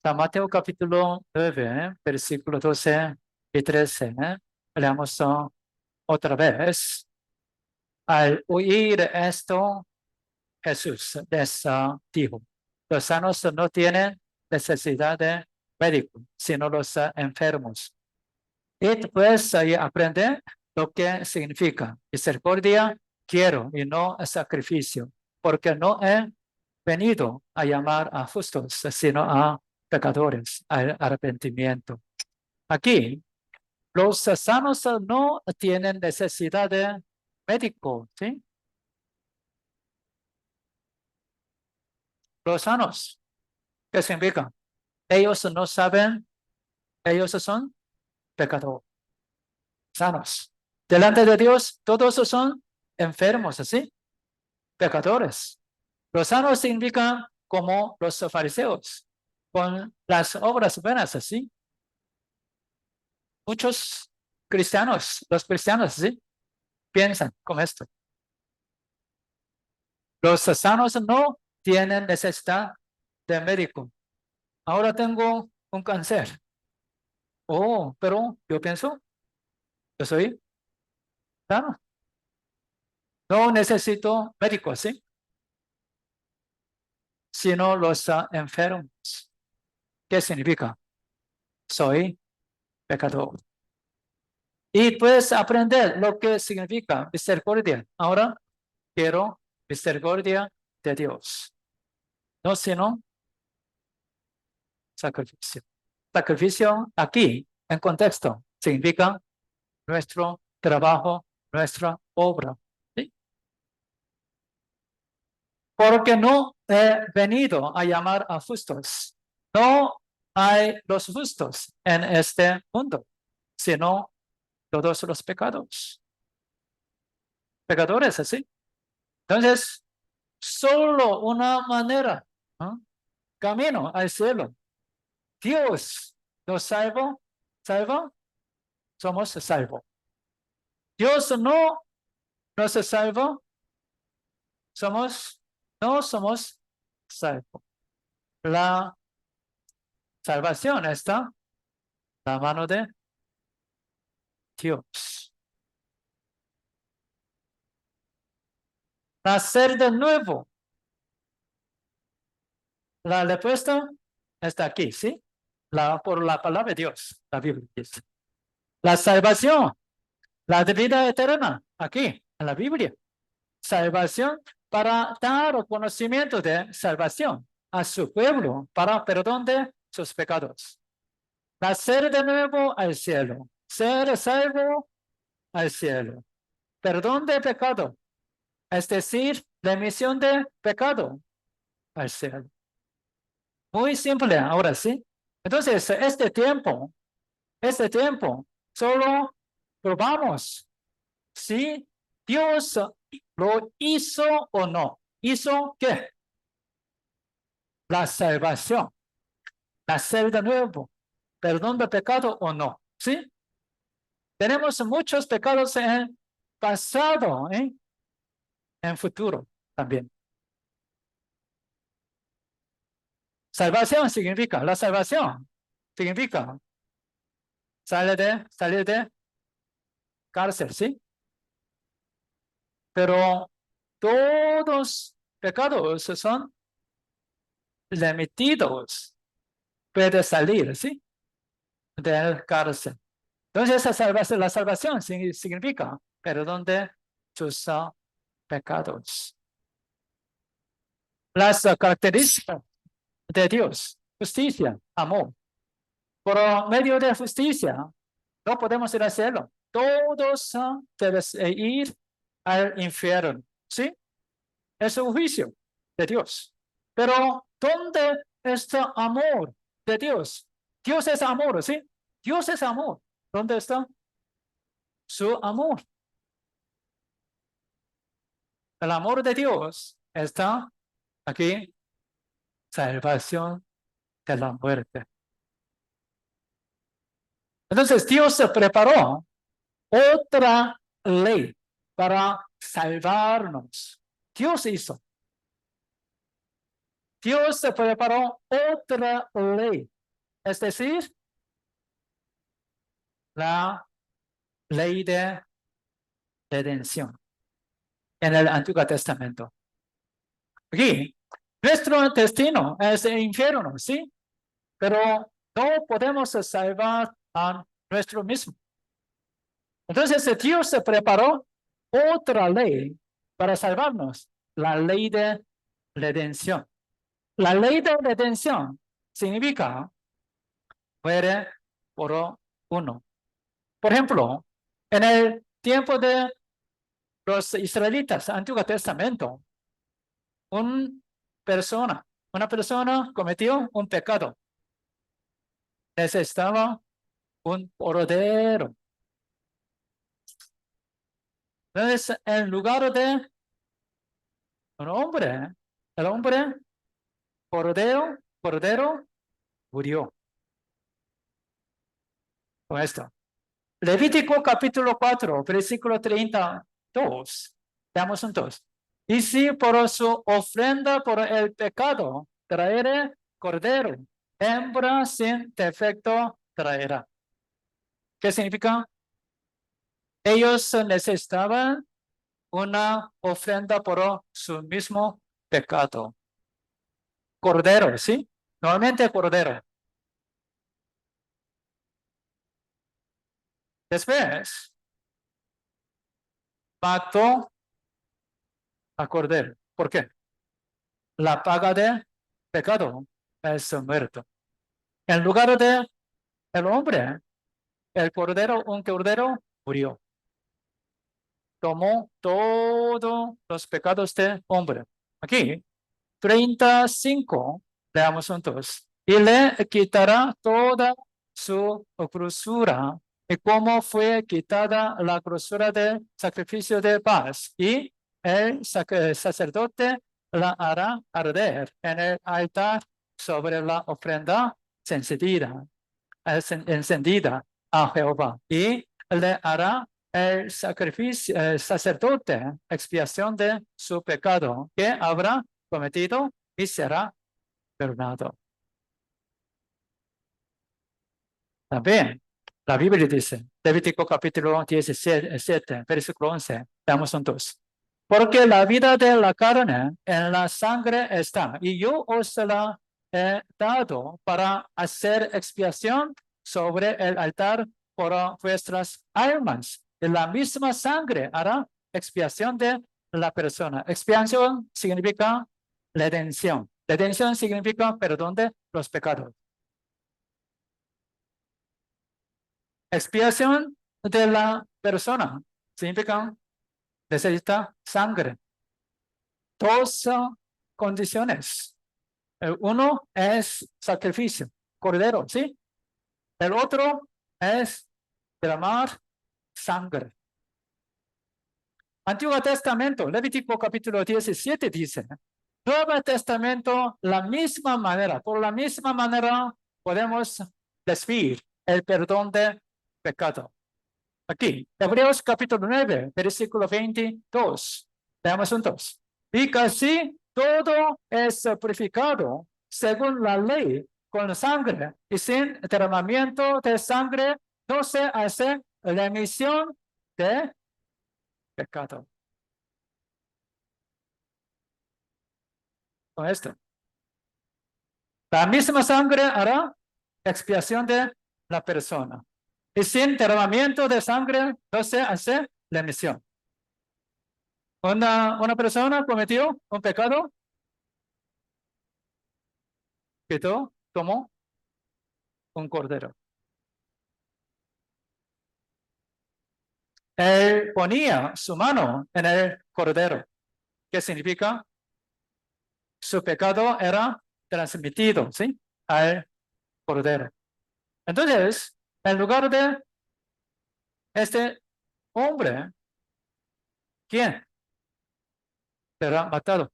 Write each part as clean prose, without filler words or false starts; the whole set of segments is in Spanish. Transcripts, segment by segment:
San Mateo capítulo 9, versículo 12 y 13. Leamos otra vez. Al oír esto, Jesús les dijo, los sanos no tienen necesidad de médico, sino los enfermos. Y pues ahí aprende lo que significa misericordia, quiero y no sacrificio, porque no he venido a llamar a justos, sino a pecadores, al arrepentimiento. Aquí, los sanos no tienen necesidad de médico, ¿sí? Los sanos, ¿qué significa? Ellos no saben, ellos son pecadores, sanos. Delante de Dios, todos son enfermos, ¿sí? Pecadores. Los sanos significan como los fariseos, con las obras buenas, ¿sí? Muchos cristianos, los cristianos, ¿sí? Piensan con esto. Los sanos no tienen necesidad de médico. Ahora tengo un cáncer. Oh, pero yo pienso, yo soy sano. No necesito médico, ¿sí? Sino los enfermos. ¿Qué significa? Soy pecador. Y puedes aprender lo que significa misericordia. Ahora quiero misericordia de Dios. No sino sacrificio. Sacrificio aquí, en contexto, significa nuestro trabajo, nuestra obra. ¿Sí? Porque no he venido a llamar a justos. No hay los justos en este mundo, sino todos los pecados. Pecadores, así. Entonces, solo una manera, ¿no? Camino al cielo. Dios nos salva, somos salvos. Dios no nos salva, no somos salvos. La salvación está en la mano de Dios. Nacer de nuevo. La respuesta está aquí, ¿sí? Por la palabra de Dios, la Biblia dice. La salvación, la de vida eterna, aquí, en la Biblia. Salvación para dar conocimiento de salvación a su pueblo para perdón de sus pecados. Nacer de nuevo al cielo. Ser salvo al cielo. Perdón de pecado. Es decir, remisión de pecado al cielo. Muy simple, ahora sí. Entonces, este tiempo, solo probamos si Dios lo hizo o no. ¿Hizo qué? La salvación. Nacer de nuevo. Perdón de pecado o no. ¿Sí? Tenemos muchos pecados en pasado, en futuro también. Salvación significa, la salvación significa salir de cárcel, ¿sí? Pero todos pecados son remitidos. Puede salir, ¿sí? Del cárcel. Entonces, la salvación significa perdón de sus pecados. Las características de Dios, justicia, amor. Por medio de justicia, no podemos ir al cielo. Todos deben ir al infierno, ¿sí? Es un juicio de Dios. Pero, ¿dónde está amor de Dios? Dios es amor, ¿sí? Dios es amor. ¿Dónde está su amor? El amor de Dios está aquí, salvación de la muerte. Entonces, Dios se preparó otra ley para salvarnos. Dios hizo. Dios se preparó otra ley, es decir, la ley de redención en el Antiguo Testamento. Aquí, nuestro destino es el infierno, ¿sí? Pero no podemos salvar a nuestro mismo. Entonces, Dios se preparó otra ley para salvarnos, la ley de redención. La ley de redención significa muere por uno. Por ejemplo, en el tiempo de los israelitas, Antiguo Testamento, una persona cometió un pecado. Necesitaba un cordero. Entonces, en lugar de un hombre, el hombre, cordero, murió. Con esto. Levítico capítulo 4, versículo 32. Veamos juntos. Y si por su ofrenda por el pecado traere cordero, hembra sin defecto traerá. ¿Qué significa? Ellos necesitaban una ofrenda por su mismo pecado. Cordero, ¿sí? Normalmente cordero. Después, mató a cordero. ¿Por qué? La paga de pecado es muerto. En lugar de el hombre, un cordero murió. Tomó todos los pecados del hombre. Aquí, 35, leamos juntos. Y le quitará toda su grosura. Y como fue quitada la grosura del sacrificio de paz. Y el sacerdote la hará arder en el altar sobre la ofrenda encendida a Jehová. Y le hará el sacerdote expiación de su pecado que habrá cometido y será perdonado. También la Biblia dice, Levítico capítulo 17, versículo 11, veamos juntos. Porque la vida de la carne en la sangre está, y yo os la he dado para hacer expiación sobre el altar por vuestras almas. Y la misma sangre hará expiación de la persona. Expiación significa redención. Redención significa perdón de los pecados. Expiación de la persona significa necesita sangre. Dos condiciones. Uno es sacrificio, cordero, ¿sí? El otro es derramar sangre. Antiguo Testamento, Levítico capítulo 17 dice, Nuevo Testamento, por la misma manera podemos decir el perdón de pecado. Aquí, Hebreos capítulo 9, versículo 22. Veamos juntos. Y casi todo es purificado según la ley con sangre, y sin derramamiento de sangre no se hace la emisión de pecado. Con esto. La misma sangre hará expiación de la persona. Y sin derramamiento de sangre no se hace la emisión. Una persona cometió un pecado, tomó un cordero. Él ponía su mano en el cordero. ¿Qué significa? Su pecado era transmitido, ¿sí? Al cordero. Entonces, en lugar de este hombre, ¿quién será matado?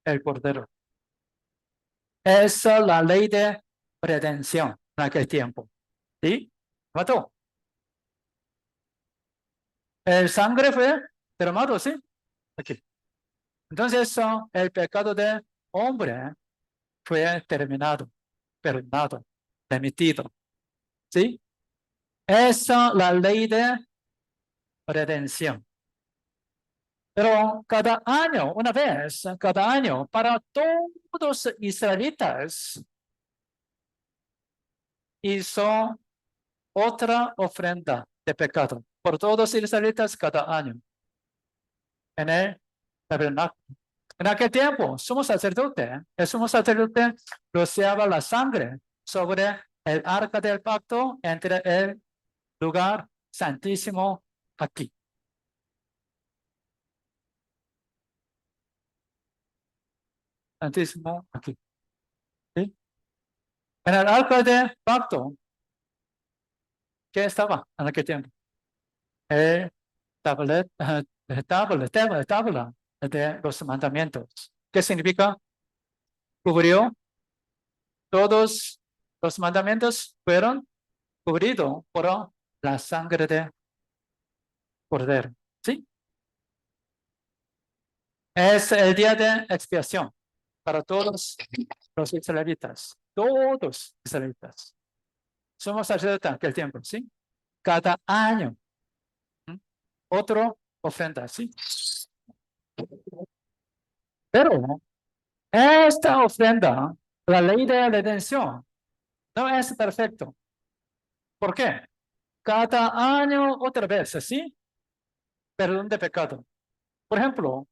El cordero. Esa es la ley de redención en aquel tiempo. ¿Sí? Mató. El sangre fue derramado, ¿sí? Aquí. Entonces, el pecado de hombre fue terminado, perdonado, remitido. ¿Sí? Esa es la ley de redención. Pero cada año, una vez, cada año, para todos los israelitas, hizo otra ofrenda de pecado. Por todos los israelitas cada año. En el tabernáculo. En aquel tiempo, sumo sacerdote, el sumo sacerdote rociaba la sangre sobre el arca del pacto entre el lugar santísimo aquí. Santísimo aquí. ¿Sí? En el arca del pacto, ¿qué estaba en aquel tiempo? El tablet, tabla de los mandamientos. ¿Qué significa? Cubrió todos los mandamientos, fueron cubridos por la sangre de cordero. ¿Sí? Es el día de expiación para todos los israelitas. Todos israelitas. Somos sacerdotes en aquel tiempo, ¿sí? Cada año. Otro ofrenda, ¿sí? Pero esta ofrenda, la ley de redención, no es perfecto. ¿Por qué? Cada año otra vez, ¿sí? Perdón de pecado. Por ejemplo,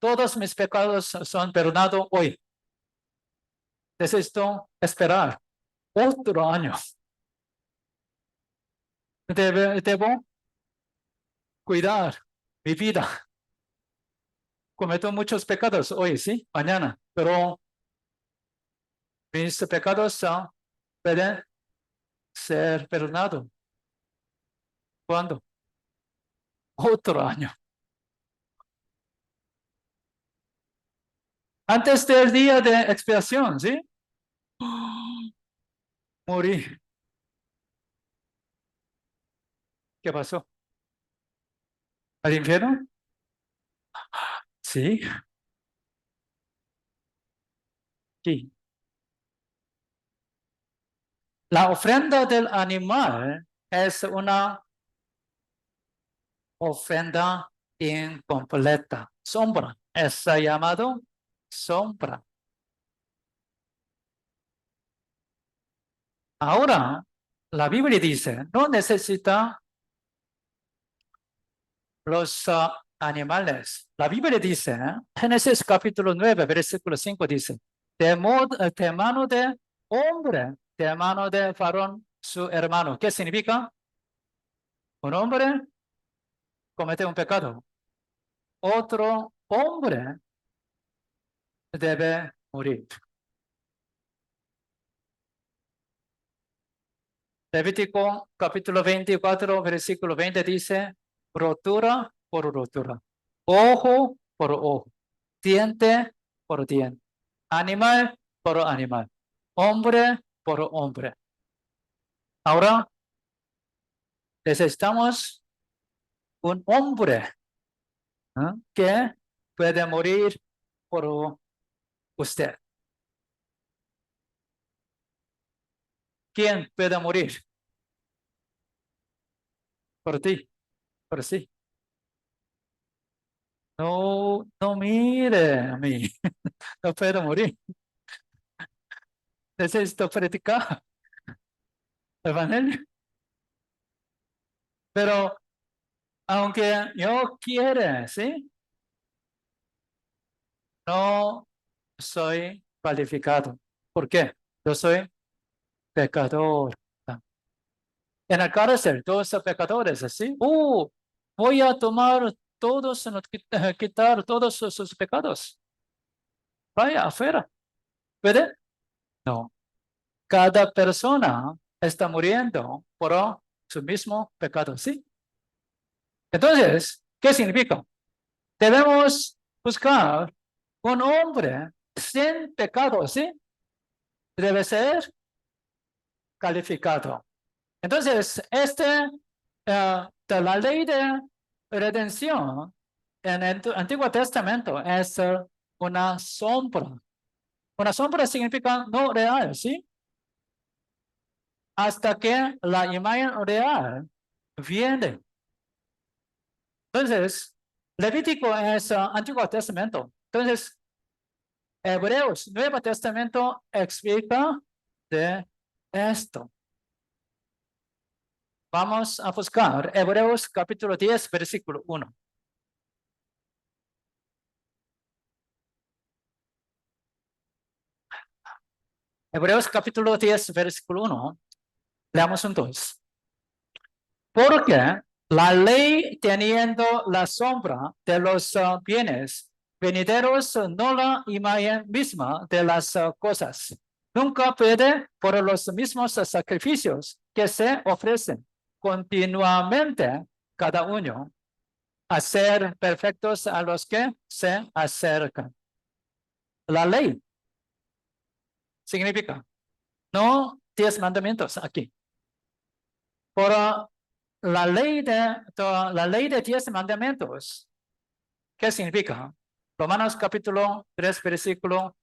todos mis pecados son perdonados hoy. Necesito esperar otro año. Debo cuidar mi vida. Cometo muchos pecados hoy, ¿sí? Mañana. Pero mis pecados pueden ser perdonados. ¿Cuándo? Otro año. Antes del día de expiación, ¿sí? Morí. ¿Qué pasó? ¿Al infierno? Sí. Sí. La ofrenda del animal es una ofrenda incompleta. Sombra. Es llamado sombra. Ahora, la Biblia dice, no necesita los animales. La Biblia dice, Génesis capítulo 9, versículo 5 dice, de mano de hombre, de mano de varón, su hermano. ¿Qué significa? Un hombre comete un pecado. Otro hombre debe morir. Levítico capítulo 24, versículo 20 dice, rotura por rotura, ojo por ojo, diente por diente, animal por animal, hombre por hombre. Ahora necesitamos un hombre que puede morir por usted. ¿Quién puede morir? Por ti, por sí. No, no mire a mí, no puedo morir. Necesito predicar el evangelio. Pero aunque yo quiera, ¿sí? No soy cualificado. ¿Por qué? Yo soy pecador. En el cárcel, todos son pecadores, ¿sí? Voy a tomar todos, quitar todos sus pecados. Vaya afuera. ¿Puede? No. Cada persona está muriendo por su mismo pecado, ¿sí? Entonces, ¿qué significa? Debemos buscar un hombre sin pecado, ¿sí? Debe ser calificado. Entonces, de la ley de redención en el Antiguo Testamento es una sombra. Una sombra significa no real, ¿sí? Hasta que la imagen real viene. Entonces, Levítico es Antiguo Testamento. Entonces, Hebreos, Nuevo Testamento explica de esto. Vamos a buscar Hebreos capítulo 10, versículo 1. Hebreos capítulo 10, versículo 1. Leamos juntos. Porque la ley teniendo la sombra de los bienes venideros, no la imagen misma de las cosas, nunca puede, por los mismos sacrificios que se ofrecen continuamente cada uno, hacer perfectos a los que se acercan. La ley significa no 10 mandamientos aquí. Por la ley de 10 mandamientos, ¿qué significa? Romanos capítulo 3, versículo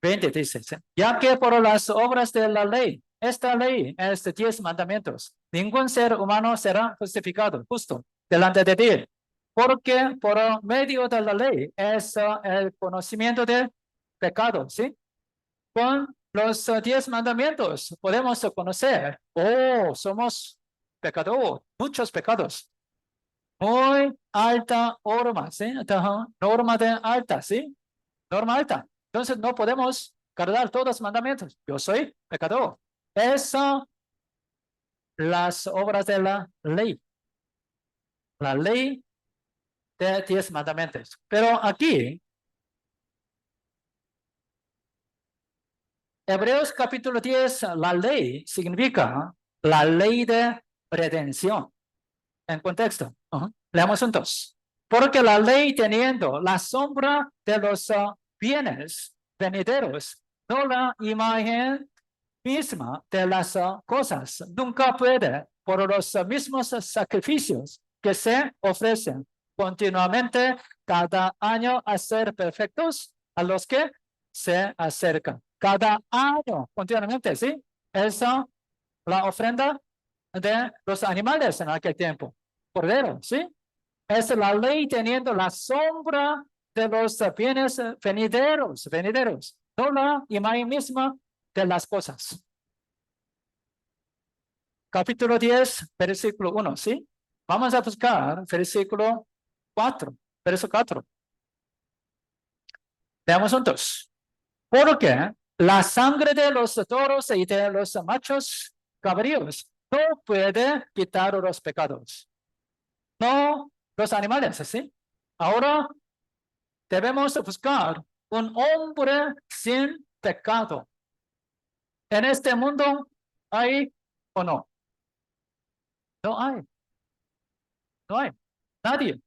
20 dice, ya que por las obras de la ley, esta ley es de 10 mandamientos, ningún ser humano será justificado justo delante de Dios, porque por medio de la ley es el conocimiento del pecado, ¿sí? Con los 10 mandamientos podemos conocer, somos pecadores, muchos pecados. Muy alta norma, ¿sí? Norma de alta, ¿sí? Norma alta. Entonces no podemos cargar todos los mandamientos. Yo soy pecador. Esas las obras de la ley. La ley de 10 mandamientos. Pero aquí, Hebreos capítulo 10, la ley significa la ley de redención. En contexto. Leamos juntos. Porque la ley teniendo la sombra de los bienes venideros, no la imagen misma de las cosas, nunca puede, por los mismos sacrificios que se ofrecen continuamente cada año, hacer perfectos a los que se acercan. Cada año, continuamente, ¿sí? Esa la ofrenda de los animales en aquel tiempo. Cordero, ¿sí? Es la ley teniendo la sombra de los bienes venideros, no la imagen misma de las cosas. Capítulo 10, versículo 1, ¿sí? Vamos a buscar versículo 4, verso 4. Veamos juntos. Porque la sangre de los toros y de los machos cabríos no puede quitar los pecados. No los animales, ¿sí? Ahora debemos buscar un hombre sin pecado. ¿En este mundo hay o no? No hay. No hay. Nadie.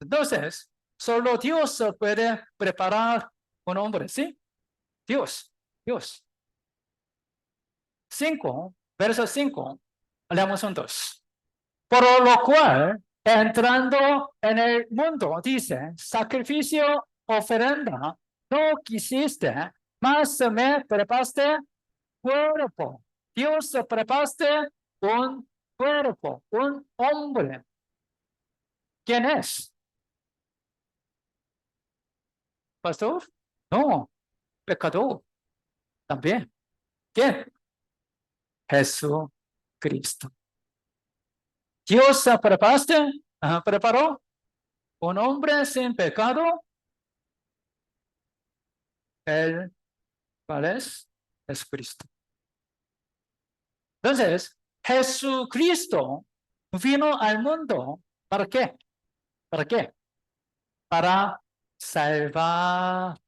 Entonces, solo Dios puede preparar un hombre, ¿sí? Dios. 5, verso 5. Leamos juntos. Por lo cual, entrando en el mundo, dice, sacrificio, ofrenda, no quisiste, mas me preparaste cuerpo. Dios preparaste un cuerpo, un hombre. ¿Quién es? ¿Pastor? No, pecador. También. ¿Quién? Jesucristo. Dios preparó un hombre sin pecado. El cual es Jesucristo. Entonces, Jesucristo vino al mundo. ¿Para qué? ¿Para qué? Para salvar,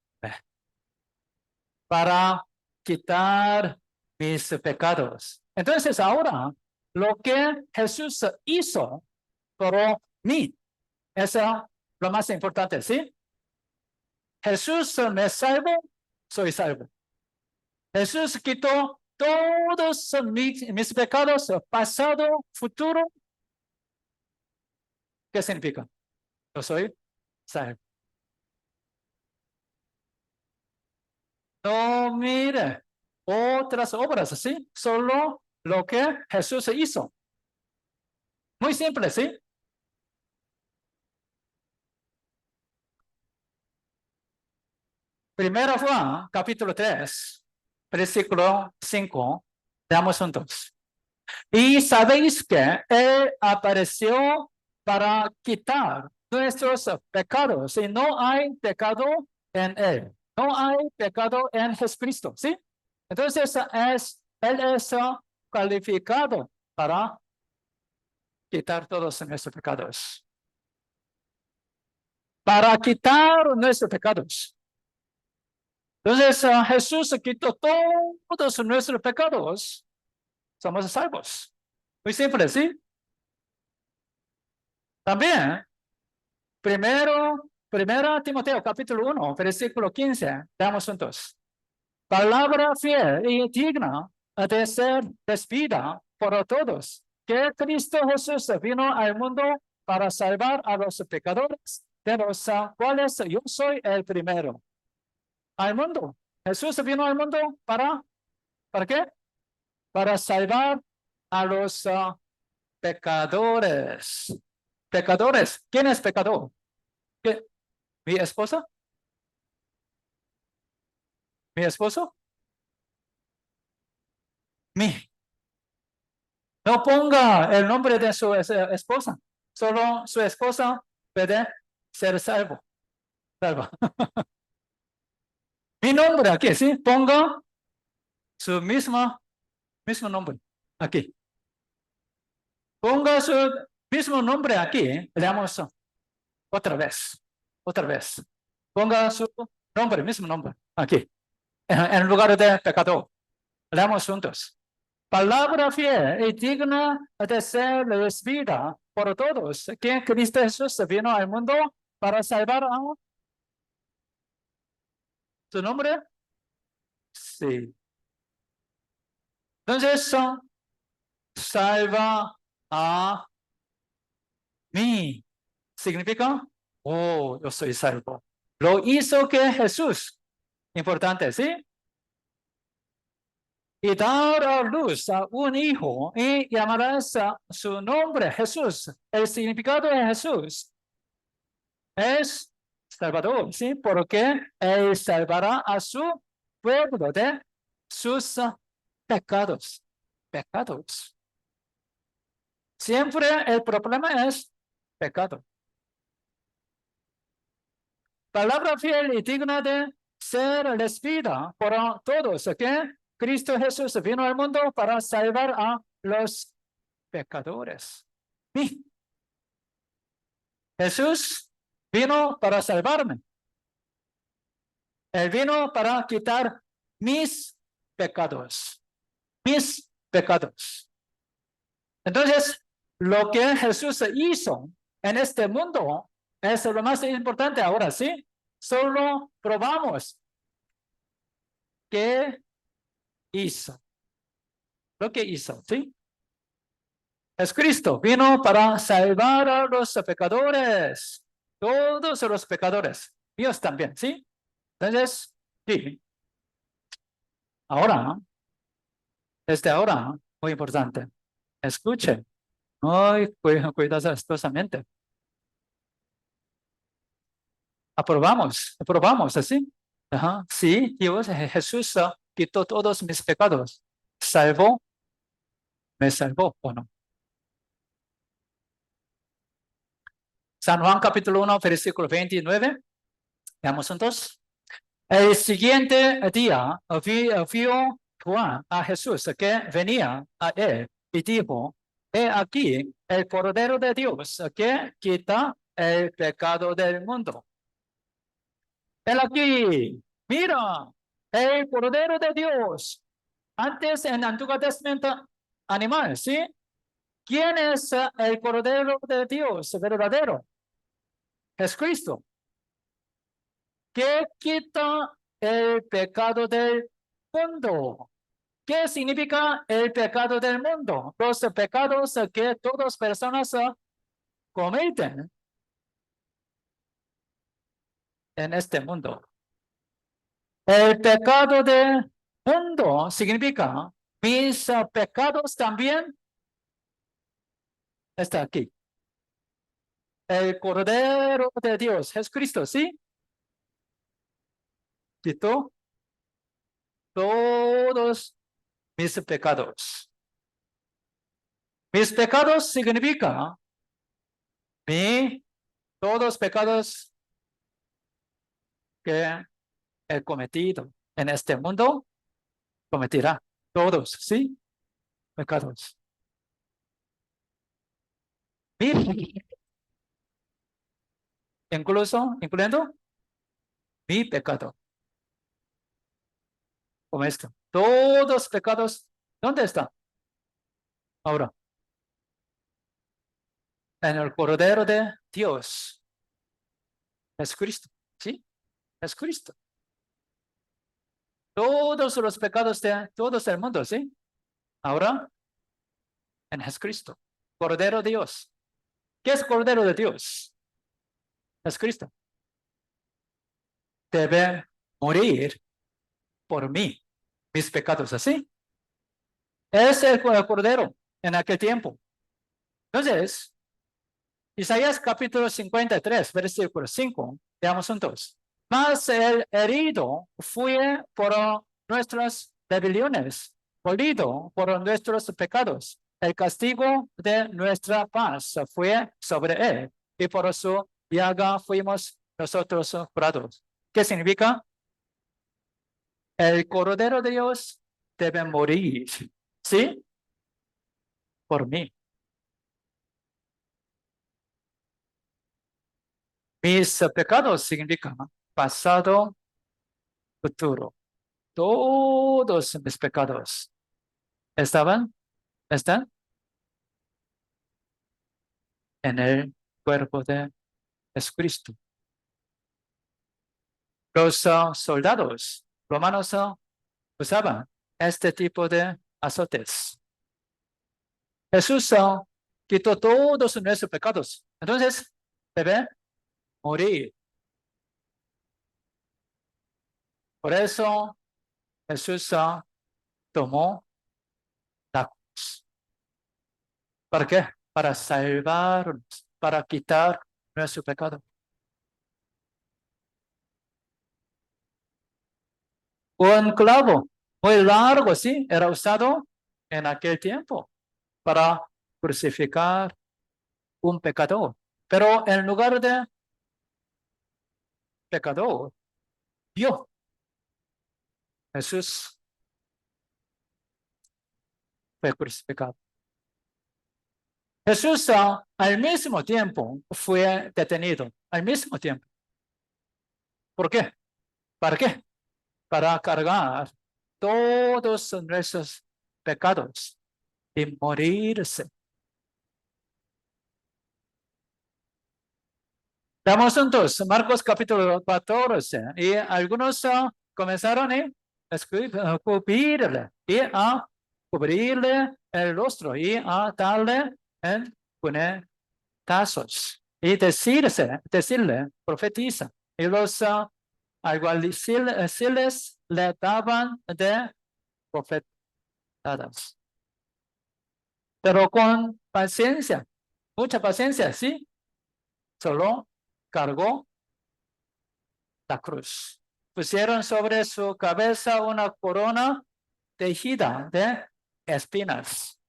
para quitar mis pecados. Entonces, ahora, lo que Jesús hizo por mí, eso es lo más importante, ¿sí? Jesús me salvó, soy salvo. Jesús quitó todos mis pecados, pasado, futuro. ¿Qué significa? Yo soy salvo. No mire otras obras, ¿sí? Solo lo que Jesús hizo. Muy simple, ¿sí? Primero Juan, capítulo 3, versículo 5. Veamos juntos. Y sabéis que Él apareció para quitar nuestros pecados y no hay pecado en Él. No hay pecado en Jesucristo, ¿sí? Entonces Él es calificado para quitar todos nuestros pecados. Para quitar nuestros pecados. Entonces Jesús quitó todos nuestros pecados. Somos salvos. Muy simple, ¿sí? También, primera Timoteo, capítulo 1, versículo 15. Veamos juntos. Palabra fiel y digna de ser recibida por todos, que Cristo Jesús vino al mundo para salvar a los pecadores, de los cuales yo soy el primero. Al mundo. Jesús vino al mundo ¿para qué? Para salvar a los pecadores. Pecadores. ¿Quién es pecador? ¿Qué? ¿Mi esposa? ¿Mi esposo? Mi. No ponga el nombre de su esposa. Solo su esposa puede ser salvo. Salva. Mi nombre aquí, ¿sí? Ponga su mismo nombre aquí. Ponga su mismo nombre aquí. Leamos otra vez. Otra vez. Ponga su nombre, mismo nombre aquí. En lugar de pecador. Leamos juntos. Palabra fiel y digna de ser recibida por todos, que Cristo Jesús vino al mundo para salvar a su nombre. Sí. Entonces, salva a mí. ¿Significa? Oh, yo soy salvo. Lo hizo que Jesús. Importante, ¿sí? Y dar a luz a un hijo y llamarás a su nombre Jesús. El significado de Jesús es Salvador, ¿sí? Porque Él salvará a su pueblo de sus pecados. Pecados. Siempre el problema es pecado. Palabra fiel y digna de ser recibida por todos, que Cristo Jesús vino al mundo para salvar a los pecadores. Sí. Jesús vino para salvarme. Él vino para quitar mis pecados. Mis pecados. Entonces, lo que Jesús hizo en este mundo es lo más importante ahora, ¿sí? Solo probamos qué hizo. Lo que hizo, ¿sí? Jesucristo vino para salvar a los pecadores. Todos los pecadores. Dios también, ¿sí? Entonces, sí. Ahora, desde ahora, muy importante. Escuche. Muy cuidadosamente. Aprobamos, ¿así? Ajá. Sí, Dios, Jesús quitó todos mis pecados. Salvó, me salvó, ¿o no? San Juan capítulo 1, versículo 29. Veamos juntos. El siguiente día vio Juan a Jesús que venía a él y dijo, he aquí el Cordero de Dios que quita el pecado del mundo. Él aquí, mira, el Cordero de Dios. Antes en Antiguo Testamento, animal, ¿sí? ¿Quién es el Cordero de Dios verdadero? Jesucristo. Que quita el pecado del mundo. ¿Qué significa el pecado del mundo? Los pecados que todas personas cometen en este mundo. El pecado del mundo significa mis pecados también está aquí. El Cordero de Dios, Jesucristo, ¿sí? Quitó todos mis pecados. Mis pecados significa todos pecados que he cometido en este mundo, cometerá todos, ¿sí? Pecados. Incluyendo mi pecado. Como esto. Todos pecados, ¿dónde están? Ahora, en el Cordero de Dios. Jesucristo, ¿sí? Jesucristo. Todos los pecados de todos el mundo, ¿sí? Ahora, en Jesucristo. Cordero de Dios. ¿Qué es Cordero de Dios? Jesucristo. Debe morir por mí, mis pecados, ¿así? Es el Cordero en aquel tiempo. Entonces, Isaías capítulo 53, versículo 5, veamos juntos. Mas el herido fue por nuestras rebeliones, molido por nuestros pecados. El castigo de nuestra paz fue sobre él, y por su llaga fuimos nosotros curados. ¿Qué significa? El Cordero de Dios debe morir, ¿sí? Por mí. Mis pecados significan pasado, futuro. Todos mis pecados están en el cuerpo de Jesucristo. Los soldados romanos usaban este tipo de azotes. Jesús quitó todos nuestros pecados. Entonces, debe morir. Por eso, Jesús tomó la cruz. ¿Para qué? Para salvarnos, para quitar nuestro pecado. Un clavo muy largo, sí, era usado en aquel tiempo para crucificar un pecador. Pero en lugar de pecador, Dios, Jesús fue crucificado. Jesús al mismo tiempo fue detenido, al mismo tiempo. ¿Por qué? ¿Para qué? Para cargar todos nuestros pecados y morirse. Vamos juntos, Marcos capítulo 14, y algunos comenzaron a cubrirle el rostro y a darle en puñetazos y decirle, profetiza. Y los alguaciles le daban de profetadas. Pero con paciencia, mucha paciencia, sí, solo cargó la cruz. Pusieron sobre su cabeza una corona tejida de espinas.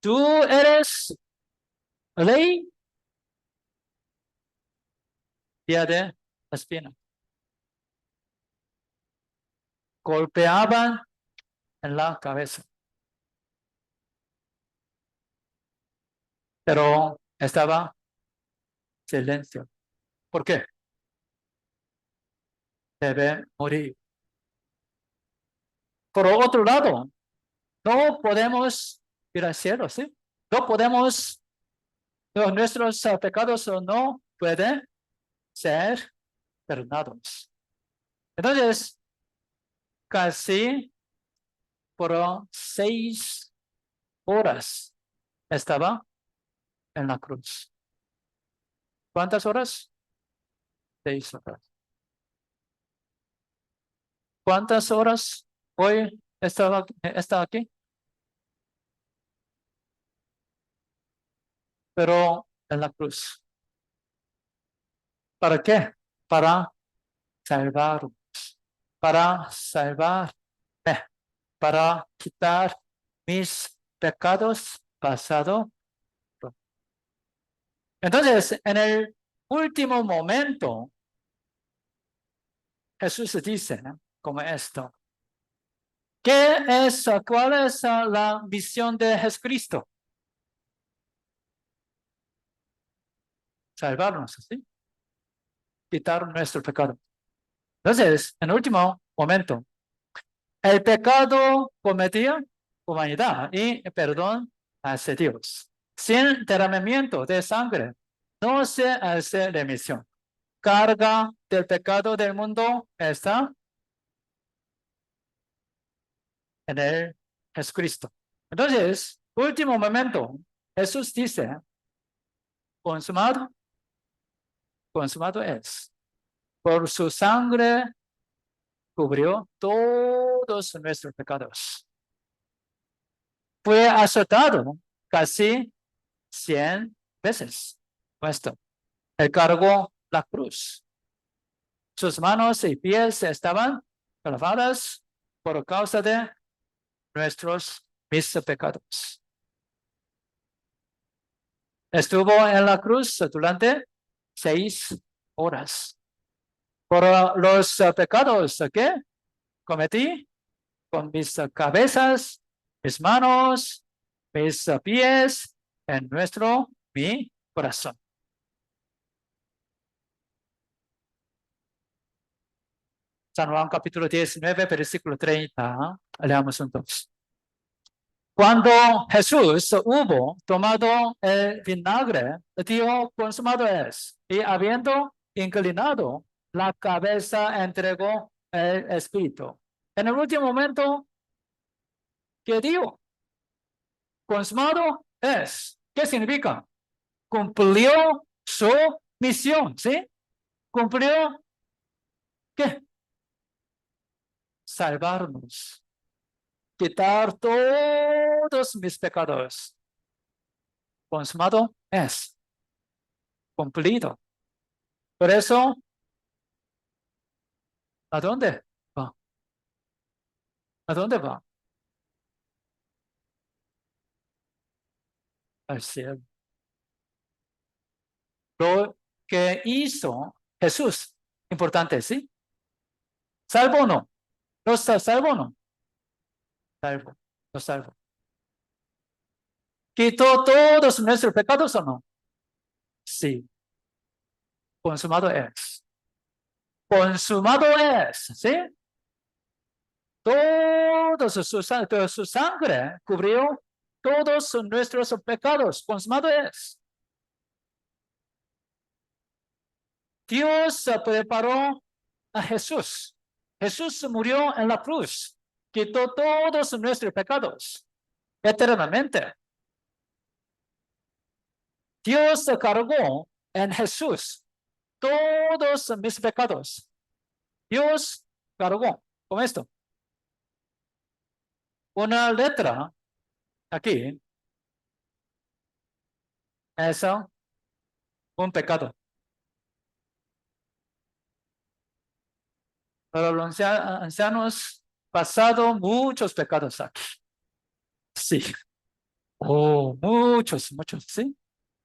¿Tú eres rey? Día de espinas. Golpeaban en la cabeza. Pero estaba silencio. ¿Por qué? Debe morir. Por otro lado, no podemos ir al cielo, ¿sí? No podemos, nuestros pecados no pueden ser perdonados. Entonces, casi por 6 horas estaba en la cruz. ¿Cuántas horas? 6 horas. ¿Cuántas horas hoy está aquí? Pero en la cruz. ¿Para qué? Para salvarnos. Para salvar. Para quitar mis pecados pasados. Entonces, en el último momento, Jesús dice, ¿no?, como esto. ¿Cuál es la misión de Jesucristo? Salvarnos, ¿sí? Quitar nuestro pecado. Entonces, en el último momento, el pecado cometía humanidad y perdón hacia Dios. Sin derramamiento de sangre, no se hace remisión. Carga del pecado del mundo está en el Jesucristo. Entonces, último momento, Jesús dice, consumado, consumado es. Por su sangre cubrió todos nuestros pecados. Fue azotado casi 100 veces. Puesto. Él cargó la cruz. Sus manos y pies estaban clavadas por causa de mis pecados. Estuvo en la cruz durante 6 horas. Por los pecados que cometí con mis cabezas, mis manos, mis pies, en mi corazón. San Juan capítulo 19, versículo 30. Leamos juntos. Cuando Jesús hubo tomado el vinagre, dijo, consumado es. Y habiendo inclinado la cabeza, entregó el Espíritu. En el último momento, ¿qué dijo? Consumado es. ¿Qué significa? Cumplió su misión, ¿sí? Cumplió, ¿qué? Salvarnos. Quitar todos mis pecados. Consumado es. Cumplido. Por eso, ¿a dónde va? ¿A dónde va? Al cielo. Lo que hizo Jesús, importante, ¿sí? ¿Salvo o no? ¿No está salvo o no? Salvo, no salvo. ¿Quitó todos nuestros pecados o no? Sí. Consumado es. Consumado es, ¿sí? Todo su sangre cubrió todos nuestros pecados. Consumado es. Dios preparó a Jesús. Jesús murió en la cruz. Quitó todos nuestros pecados eternamente. Dios cargó en Jesús todos mis pecados. Dios cargó con esto. Una letra aquí es un pecado. Para los ancianos, pasado muchos pecados aquí. Sí. Oh, muchos, sí.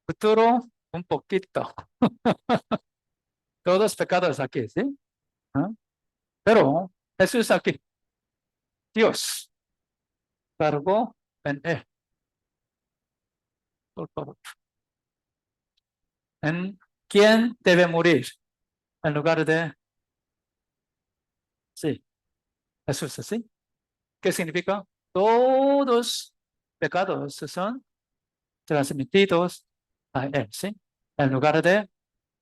Futuro, un poquito. Todos pecados aquí, ¿sí? ¿Ah? Pero Jesús aquí. Dios cargó en él. Por favor. ¿En quién debe morir? En lugar de, sí, Jesús, ¿sí? ¿Qué significa? Todos pecados son transmitidos a él, ¿sí? En lugar de,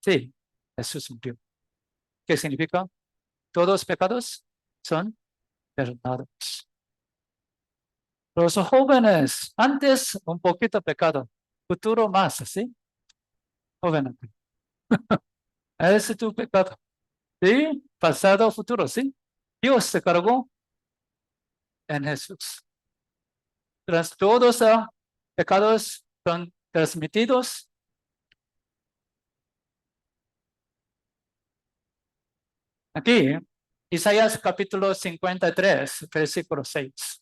sí, Jesús murió. ¿Qué significa? Todos pecados son perdonados. Los jóvenes, antes un poquito pecado, futuro más, ¿sí? Obviamente. Ese es tu pecado. ¿Sí? Pasado, futuro, ¿sí? Dios se cargó en Jesús. Tras todos los pecados son transmitidos. Aquí, Isaías capítulo 53, versículo 6.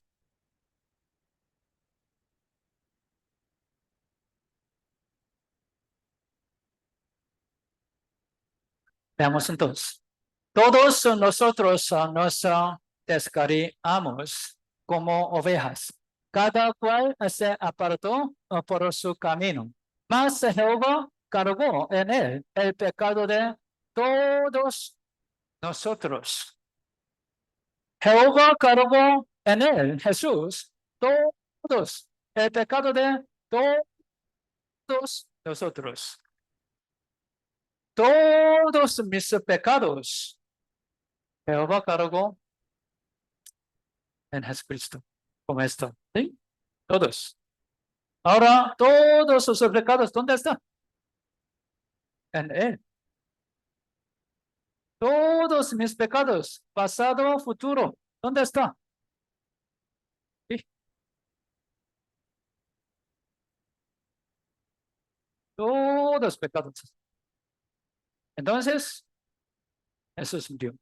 Veamos entonces. Todos nosotros nos descarriamos como ovejas. Cada cual se apartó por su camino. Mas Jehová cargó en él el pecado de todos nosotros. Jehová cargó en él, Jesús, todos, el pecado de todos nosotros. Todos mis pecados, Jehová cargó en Jesucristo. Como esto, ¿sí? Todos. Ahora, todos sus pecados, ¿dónde están? En él. Todos mis pecados, pasado, futuro, ¿dónde está? Sí. Todos los pecados. Entonces, Jesús murió.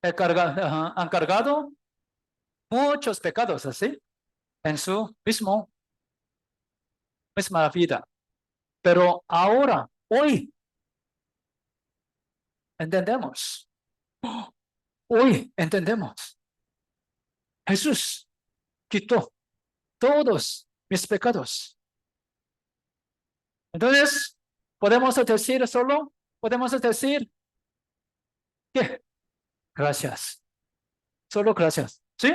Han cargado muchos pecados así en su misma vida. Pero ahora, hoy, entendemos. Hoy entendemos. Jesús quitó todos mis pecados. Entonces, podemos decir que gracias. Solo gracias. ¿Sí?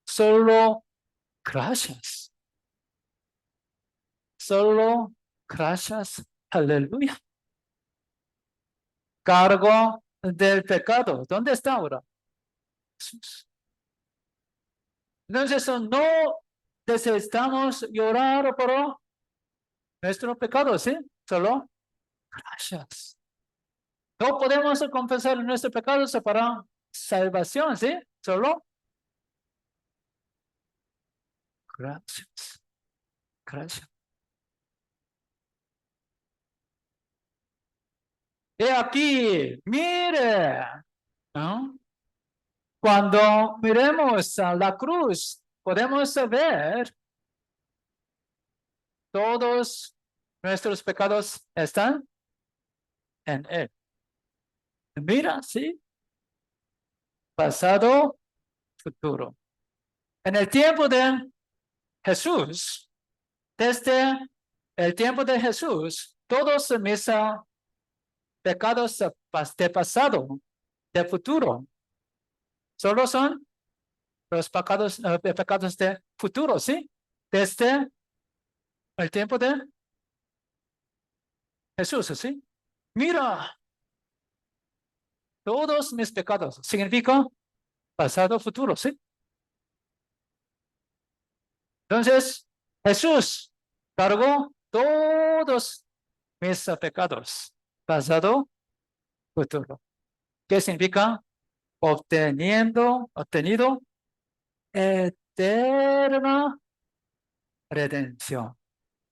Solo gracias. Solo gracias. Aleluya. Cargo del pecado. ¿Dónde está ahora? Jesús. Entonces, no necesitamos llorar por nuestro pecado, ¿sí? Solo gracias. No podemos confesar nuestros pecados para salvación, ¿sí? Solo gracias. Gracias. He aquí, mire, ¿no? Cuando miremos a la cruz, podemos ver todos nuestros pecados están en él. Mira, ¿sí? Pasado, futuro. En el tiempo de Jesús, desde el tiempo de Jesús, todos mis pecados de pasado, de futuro, solo son los pecados de futuro, ¿sí? Desde el tiempo de Jesús, ¿sí? Mira, todos mis pecados significa pasado, futuro, ¿sí? Entonces, Jesús cargó todos mis pecados, pasado, futuro. ¿Qué significa? Obtenido eterna redención.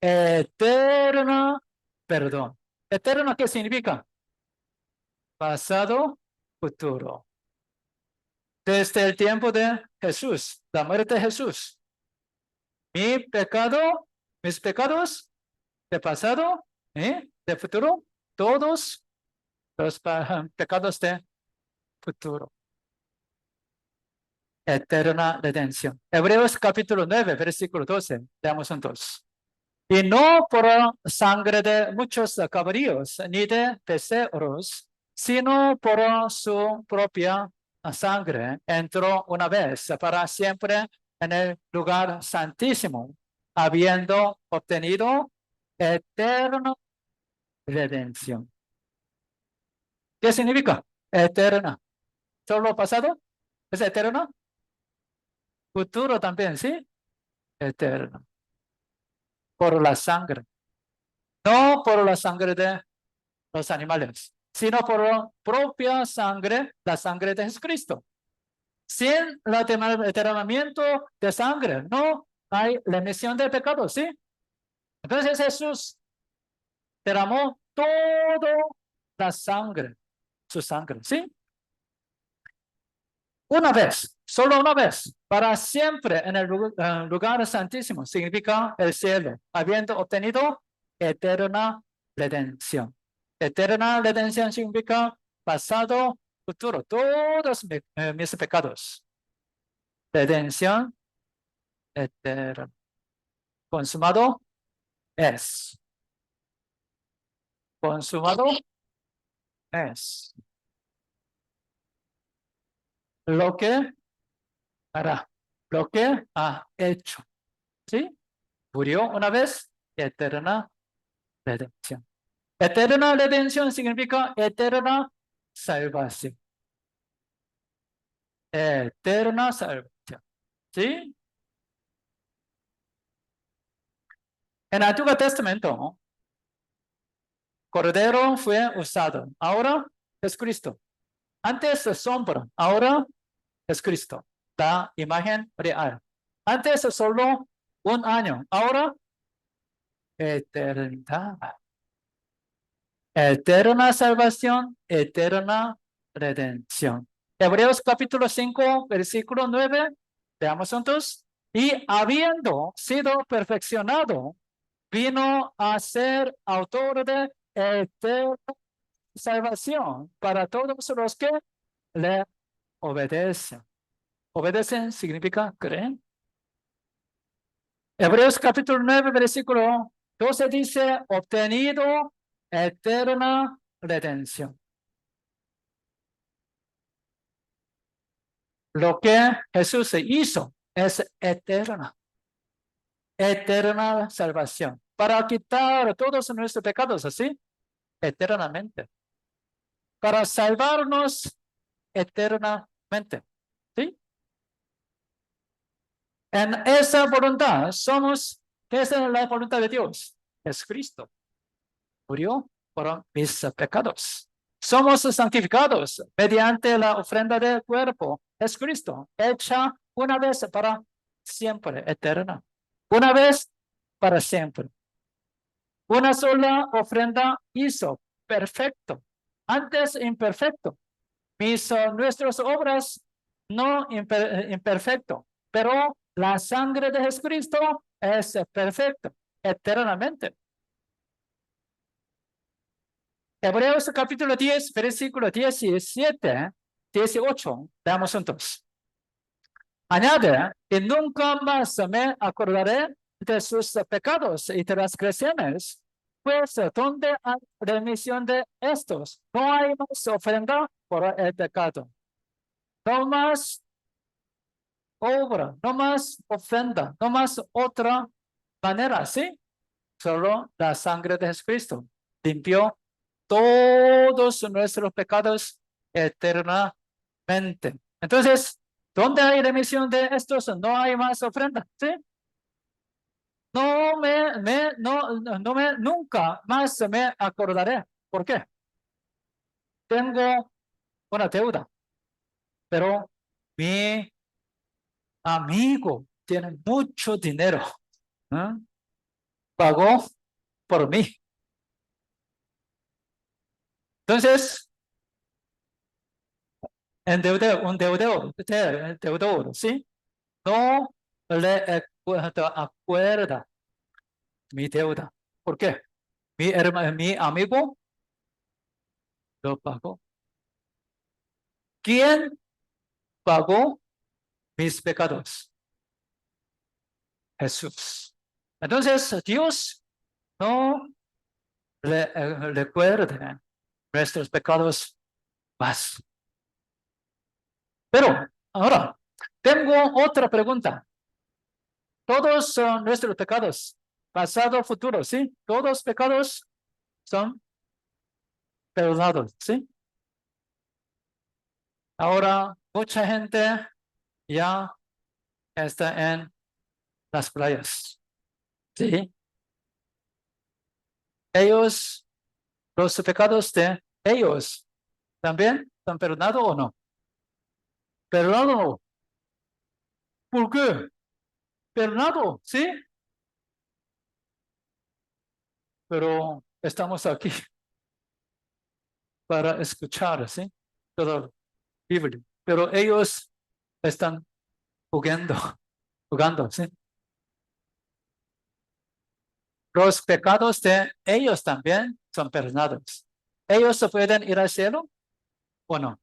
Eterna perdón. ¿Eterna qué significa? Pasado, futuro. Desde el tiempo de Jesús, la muerte de Jesús. Mis pecados de pasado, de futuro, todos los pecados de futuro. Eterna redención. Hebreos capítulo 9, versículo 12. Veamos juntos. Y no por sangre de muchos caballos ni de becerros, sino por su propia sangre, entró una vez para siempre en el lugar santísimo, habiendo obtenido eterna redención. ¿Qué significa? Eterna. ¿Solo pasado? ¿Es eterno? Futuro también, ¿sí? Eterno. por la sangre. No por la sangre de los animales, sino por la propia sangre, la sangre de Jesucristo. Sin el derramamiento de sangre, no hay remisión de pecados, ¿sí? Entonces Jesús derramó toda la sangre, su sangre, ¿sí? Una vez, solo una vez, para siempre en el lugar santísimo, significa el cielo, habiendo obtenido eterna redención. Eterna redención significa pasado, futuro, todos mis pecados. Redención eterna. Consumado es. Consumado es. Lo que hará, lo que ha hecho. ¿Sí? Murió una vez, eterna redención. Eterna redención significa eterna salvación. Eterna salvación. ¿Sí? En el Antiguo Testamento, Cordero fue usado. Ahora es Cristo. Antes sombra, ahora es Cristo. La imagen real. Antes solo un año, ahora eternidad. Eterna salvación, eterna redención. Hebreos capítulo 5, versículo 9. Veamos juntos. Y habiendo sido perfeccionado, vino a ser autor de eterna salvación para todos los que le obedecen. Obedecen significa creen. Hebreos capítulo 9, versículo 12 dice, obtenido eterna redención. Lo que Jesús hizo es eterna, eterna salvación, para quitar todos nuestros pecados, así, eternamente, para salvarnos eternamente, ¿sí? En esa voluntad somos, ¿qué es la voluntad de Dios? Es Cristo. Murió por mis pecados. Somos santificados mediante la ofrenda del cuerpo. Es Cristo, hecha una vez para siempre, eterna. Una vez para siempre. Una sola ofrenda hizo perfecto. Antes imperfecto. Nuestras obras no imperfecto. Pero la sangre de Jesucristo es perfecta eternamente. Hebreos capítulo 10, versículo 17, 18. Veamos juntos. Añade, y nunca más me acordaré de sus pecados y transgresiones, pues donde hay remisión de estos, no hay más ofrenda por el pecado. No más obra, no más ofrenda, no más otra manera, ¿sí? Solo la sangre de Jesucristo limpió todos nuestros pecados eternamente. Entonces, ¿dónde hay remisión de estos? No hay más ofrenda, ¿sí? Nunca más me acordaré. ¿Por qué? Tengo una deuda, pero mi amigo tiene mucho dinero. ¿Eh? Pagó por mí. Entonces, un deudor, ¿sí? No le acuerda mi deuda. ¿Por qué? Mi amigo lo pagó. ¿Quién pagó mis pecados? Jesús. Entonces, Dios no recuerda nuestros pecados más. Pero ahora, tengo otra pregunta. Todos son nuestros pecados, pasado, futuro, ¿sí? Todos pecados son perdonados, ¿sí? Ahora, mucha gente ya está en las playas, ¿sí? ellos, los pecados de ellos, ¿también son perdonados o no? Perdonado. ¿Por qué? Perdonado, ¿sí? Pero estamos aquí para escuchar, ¿sí? Toda la Biblia. Pero ellos están jugando, jugando, ¿sí? Los pecados de ellos también son perdonados. ¿Ellos se pueden ir al cielo o no?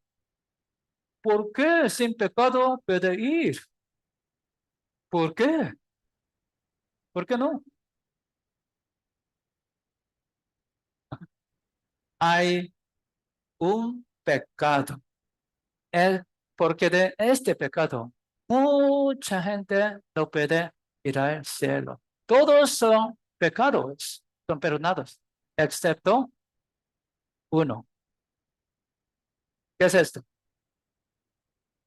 ¿Por qué sin pecado puede ir? ¿Por qué? ¿Por qué no? Hay un pecado. El, porque de este pecado, mucha gente no puede ir al cielo. Todos son pecados, son perdonados, excepto uno. ¿Qué es esto?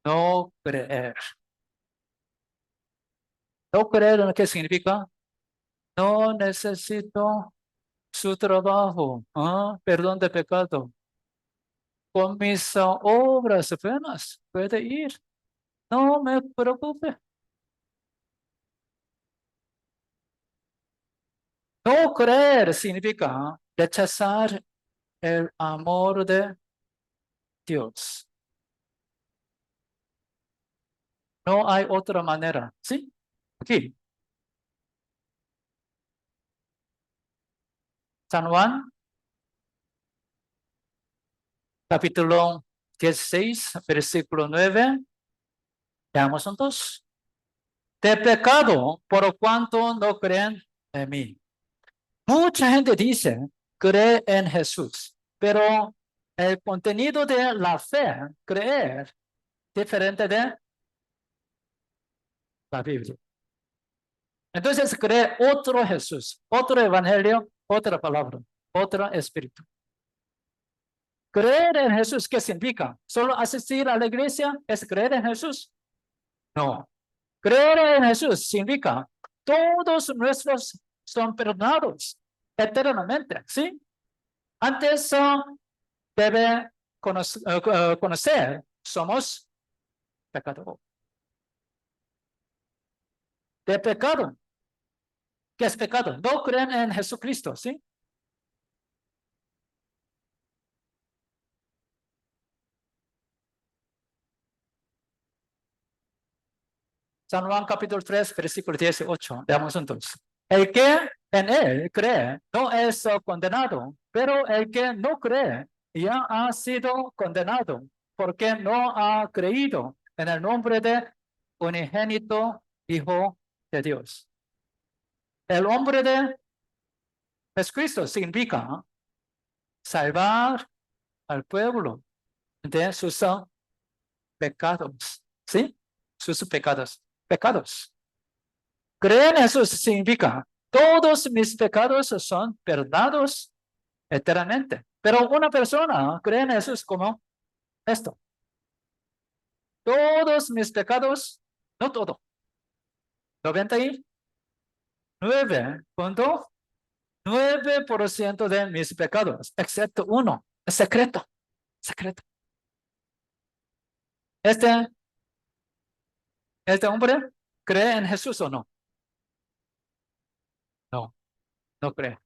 No creer. No creer, ¿qué significa? No necesito su trabajo, perdón de pecado. Con mis obras apenas puede ir. No me preocupe. No creer significa rechazar el amor de Dios. No hay otra manera. ¿Sí? Aquí. San Juan, capítulo 16, versículo 9. Veamos juntos. De pecado, por cuanto no creen en mí. Mucha gente dice, cree en Jesús, pero el contenido de la fe, creer, diferente de la Biblia. Entonces, cree otro Jesús, otro evangelio, otra palabra, otro espíritu. Creer en Jesús, ¿qué significa? ¿Solo asistir a la iglesia es creer en Jesús? No. Creer en Jesús significa todos nuestros son perdonados eternamente, ¿sí? Antes debe conocer, somos pecadores. De pecado. ¿Qué es pecado? No creen en Jesucristo, ¿sí? San Juan capítulo 3, versículo 18. Veamos entonces. El que en él cree no es condenado, pero el que no cree ya ha sido condenado porque no ha creído en el nombre de unigénito Hijo de Dios. El nombre de Jesucristo significa salvar al pueblo de sus pecados. ¿Sí? Sus pecados. Pecados. Creer en Jesús significa todos mis pecados son perdonados eternamente. Pero una persona cree en Jesús como esto. Todos mis pecados, no todo, 99.9% de mis pecados, excepto uno, es secreto, secreto. Este hombre cree en Jesús o no? No, no cree.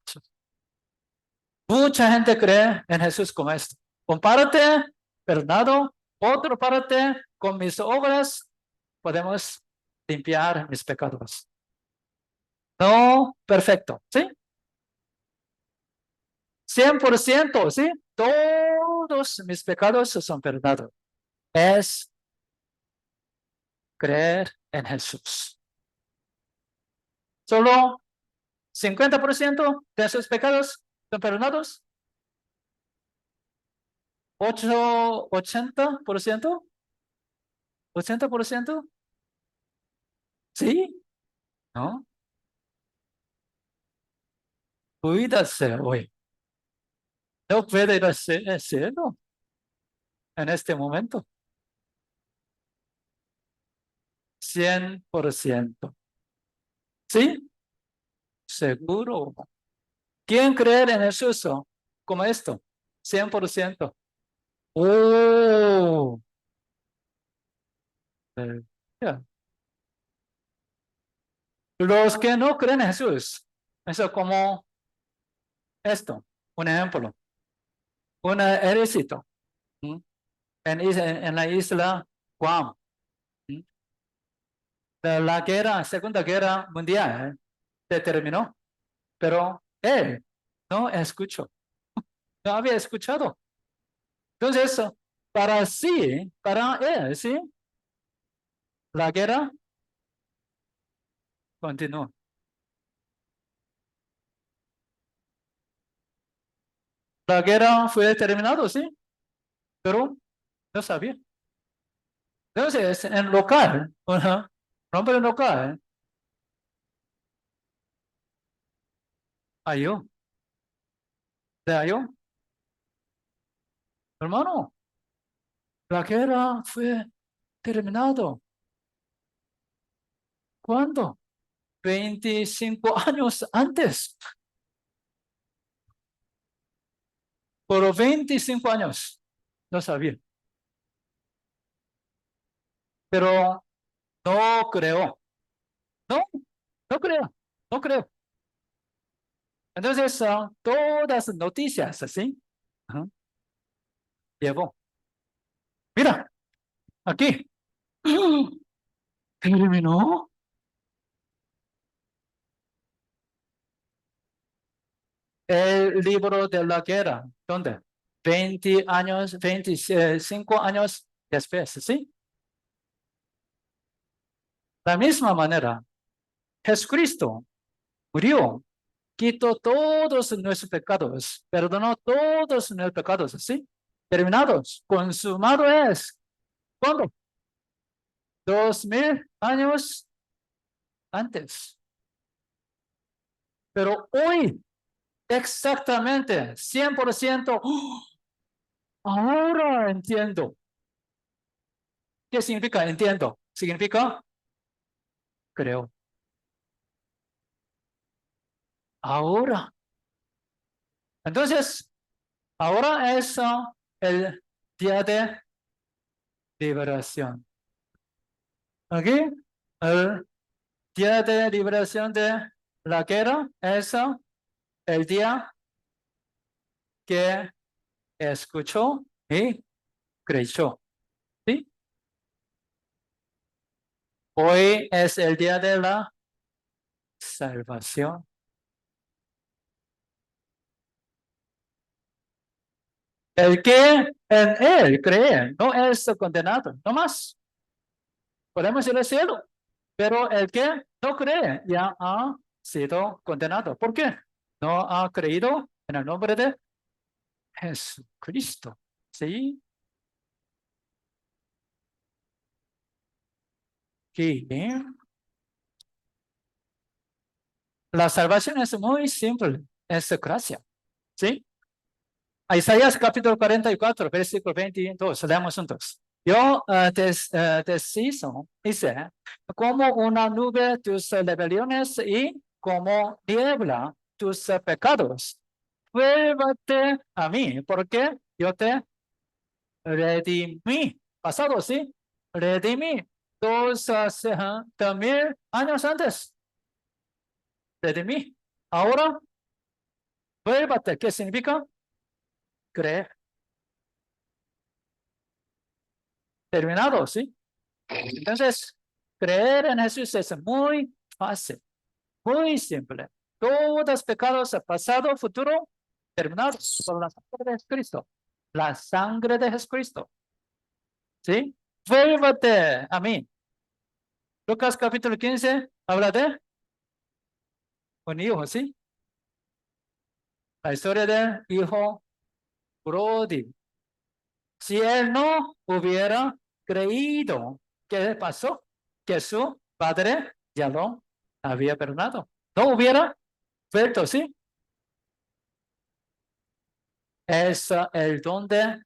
Mucha gente cree en Jesús como esto. Compárate, perdonado, otro parte con mis obras, podemos limpiar mis pecados. No, perfecto, ¿sí? 100%, ¿sí? Todos mis pecados son perdonados. Es creer en Jesús. Solo 50% de sus pecados son perdonados. 80%. 80%. ¿Sí? ¿No? Cuídase hoy. No puede ir al cielo en este momento. 100%. ¿Sí? Seguro. ¿Quién cree en Jesús como esto? 100%. Oh. Ya. Los que no creen en Jesús, eso como esto, un ejemplo, un ejército en la isla Guam. La guerra, Segunda Guerra Mundial se terminó, pero él no escuchó, no había escuchado. Entonces, para él, sí, la guerra continuó. La guerra fue terminada, sí, pero no sabía. Entonces, en local, nombre local, halló, de halló, hermano, la guerra fue terminado. ¿Cuándo? 25 años antes. Por 25 años. No sabía. Pero no creo. No, no creo. No creo. Entonces, todas las noticias así. Ajá, llevó. Mira, aquí. Terminó. El libro de la guerra. ¿Dónde? 20 años, 25 años después, ¿sí? La misma manera, Jesucristo murió, quitó todos nuestros pecados, perdonó todos nuestros pecados, ¿sí? Terminados, consumado es. ¿Cuándo? 2000 años antes. Pero hoy, exactamente, 100%, ahora entiendo. ¿Qué significa? Entiendo. Significa, creo. Ahora. Entonces, ahora es el día de liberación. Aquí, el día de liberación de la guerra es el día que escuchó y creyó. ¿Sí? Hoy es el día de la salvación. El que en él cree no es condenado, no más. Podemos ir al cielo, pero el que no cree ya ha sido condenado. ¿Por qué? No ha creído en el nombre de Jesucristo. ¿Sí? ¿Qué? La salvación es muy simple, es gracia. ¿Sí? Isaías capítulo 44, versículo 22, leamos juntos. Yo deshizo, dice, como una nube tus rebeliones y como niebla tus pecados. Vuélvete a mí, porque yo te redimí. Pasado, ¿sí? Redimí 2000 años antes. Redimí. Ahora, vuélvete. ¿Qué significa? Creer. Terminado, ¿sí? Entonces, creer en Jesús es muy fácil, muy simple. Todos los pecados, pasado, futuro, terminados por la sangre de Jesucristo. La sangre de Jesucristo. ¿Sí? Vuélvete a mí. Lucas capítulo 15 habla de un hijo, ¿sí? La historia del hijo pródigo. Si él no hubiera creído, ¿qué pasó? Que su padre ya lo había perdonado. No hubiera vuelto, ¿sí? Es el don de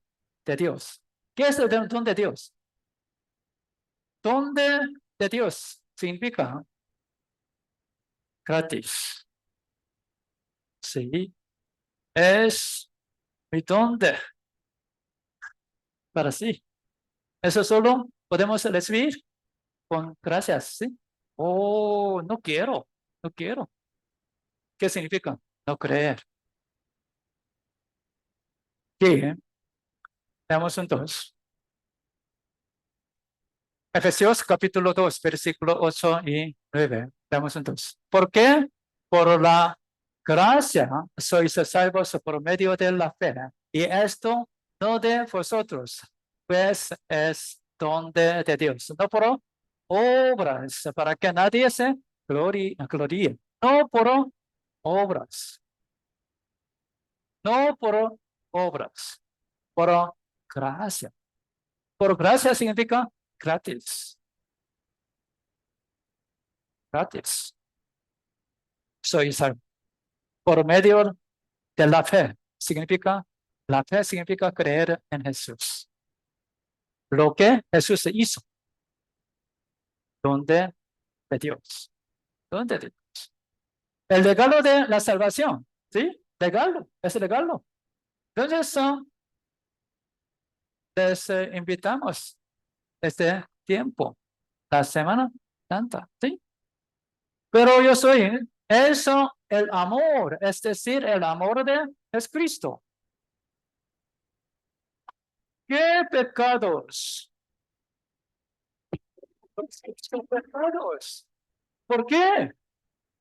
Dios. ¿Qué es el don de Dios? Don de Dios significa gratis. Sí. es mi don para sí. Eso solo podemos recibir con gracias, ¿sí? Oh, no quiero, no quiero. ¿Qué significa? No creer. ¿Qué? Veamos entonces. Efesios capítulo 2, versículo 8 y 9. Veamos entonces. ¿Por qué? Por la gracia sois salvos por medio de la fe. Y esto no de vosotros, pues es don de Dios. No por obras, para que nadie se gloríe. No por obras. No por obras. Por gracia. Por gracia significa gratis. Gratis. Soy salvo. Por medio de la fe. La fe significa creer en Jesús. Lo que Jesús hizo. Donde de Dios. Donde de Dios. El regalo de la salvación. ¿Sí? Regalo. Es regalo. Entonces, les invitamos este tiempo. La Semana Santa. ¿Sí? Pero yo soy eso, el amor. Es decir, el amor de Jesucristo. ¿Qué pecados? Pecados. ¿Por qué?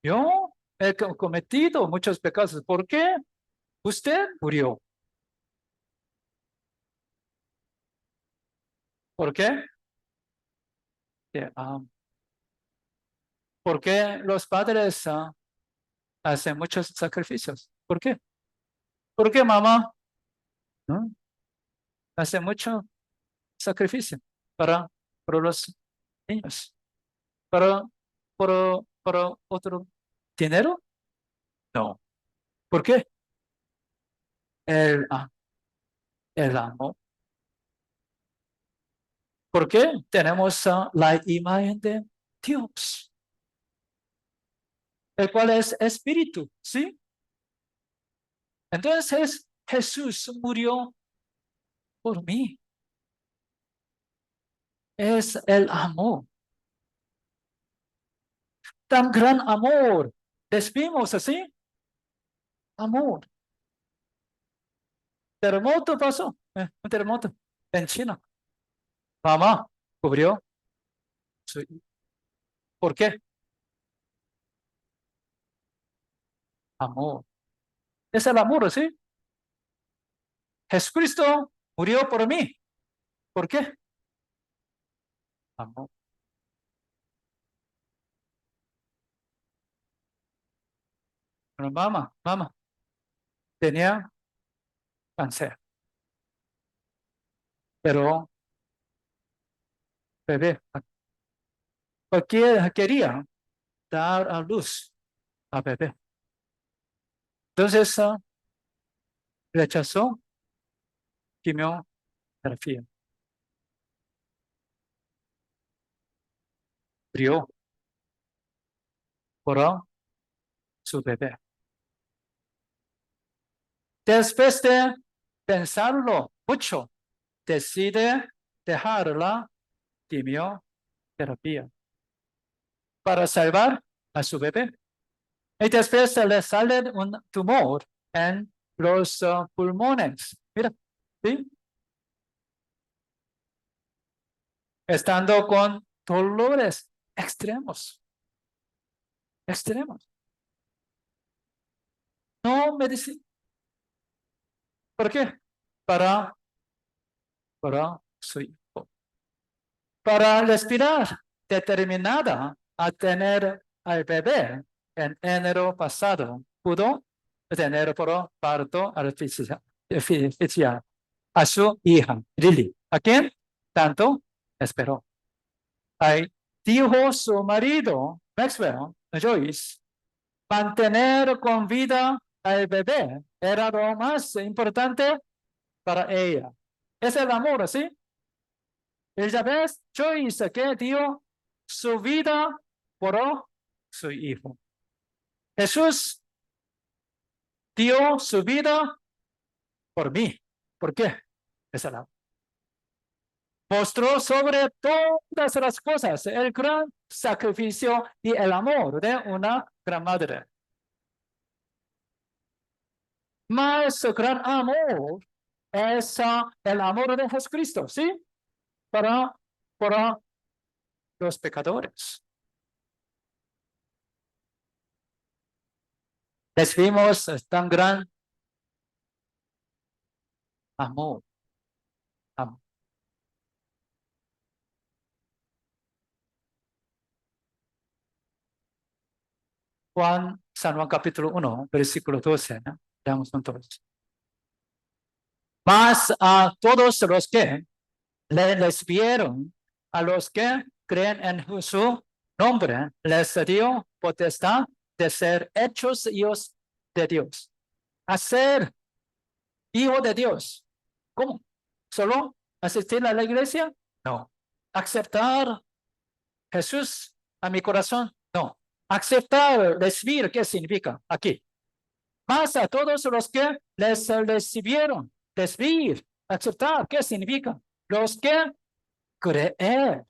Yo he cometido muchos pecados. ¿Por qué? Usted murió. ¿Por qué? ¿Por qué los padres hacen muchos sacrificios? ¿Por qué? ¿Por qué mamá? ¿No? Hace mucho sacrificio para los niños. ¿Para, para otro dinero? No. ¿Por qué? El, el amor. ¿Por qué? Tenemos la imagen de Dios, el cual es espíritu, ¿sí? Entonces Jesús murió por mí. Es el amor. Tan gran amor. Desvimos así. Amor. Terremoto pasó. Un terremoto en China. Mamá cubrió. ¿Por qué? Amor. Es el amor, ¿sí? Jesucristo murió por mí. ¿Por qué? Amor. Pero mamá tenía cáncer. Pero bebé, cualquiera quería dar a luz a bebé. Entonces rechazó quimioterapia. Murió por su bebé. Después de pensarlo mucho, decide dejar la quimioterapia para salvar a su bebé. Y después se le sale un tumor en los pulmones. Mira, ¿sí? Estando con dolores extremos. Extremos. No medicina. ¿Por qué? Para su hijo. Para respirar determinada a tener al bebé en enero pasado, pudo tener por parto artificial a su hija, Lily. ¿A quién? Tanto esperó. Ahí dijo su marido, Maxwell Joyce, mantener con vida al bebé era lo más importante para ella. Es el amor, ¿sí? Elizabeth Joyce que dio su vida por su hijo. Jesús dio su vida por mí. ¿Por qué? Es el amor. Mostró sobre todas las cosas el gran sacrificio y el amor de una gran madre. Mas su gran amor es el amor de Jesucristo, ¿sí? Para los pecadores. Les vimos tan gran amor. Amor. San Juan capítulo 1, versículo 12, ¿no? Leamos juntos. Mas a todos los que les vieron, a los que creen en su nombre, les dio potestad de ser hechos hijos de Dios. Hacer hijo de Dios. ¿Cómo? ¿Solo asistir a la iglesia? No. ¿Aceptar Jesús a mi corazón? No. Aceptar, recibir, ¿qué significa aquí? Más a todos los que les recibieron, recibir, aceptar, ¿qué significa? Los que creer.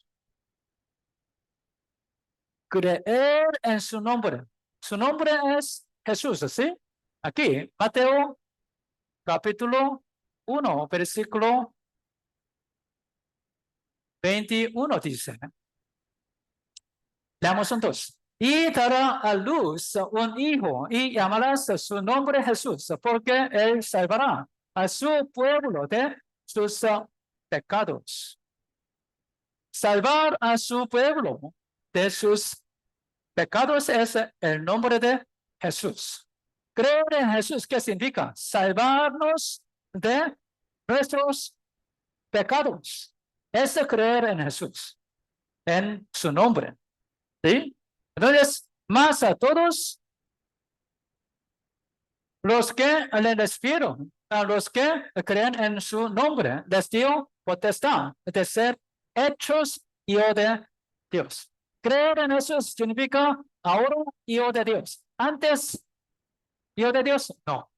Creer en su nombre. Su nombre es Jesús, ¿sí? Aquí, Mateo capítulo 1, versículo 21 dice. Leamos juntos. Y dará a luz un hijo y llamarás su nombre Jesús, porque él salvará a su pueblo de sus pecados. Salvar a su pueblo de sus pecados es el nombre de Jesús. Creer en Jesús, ¿qué significa? Salvarnos de nuestros pecados. Es creer en Jesús, en su nombre. ¿Sí? Entonces, más a todos los que le despidieron, a los que creen en su nombre, les dio potestad de ser hechos hijo de Dios. Creer en eso significa ahora hijo de Dios. Antes, hijo de Dios, no.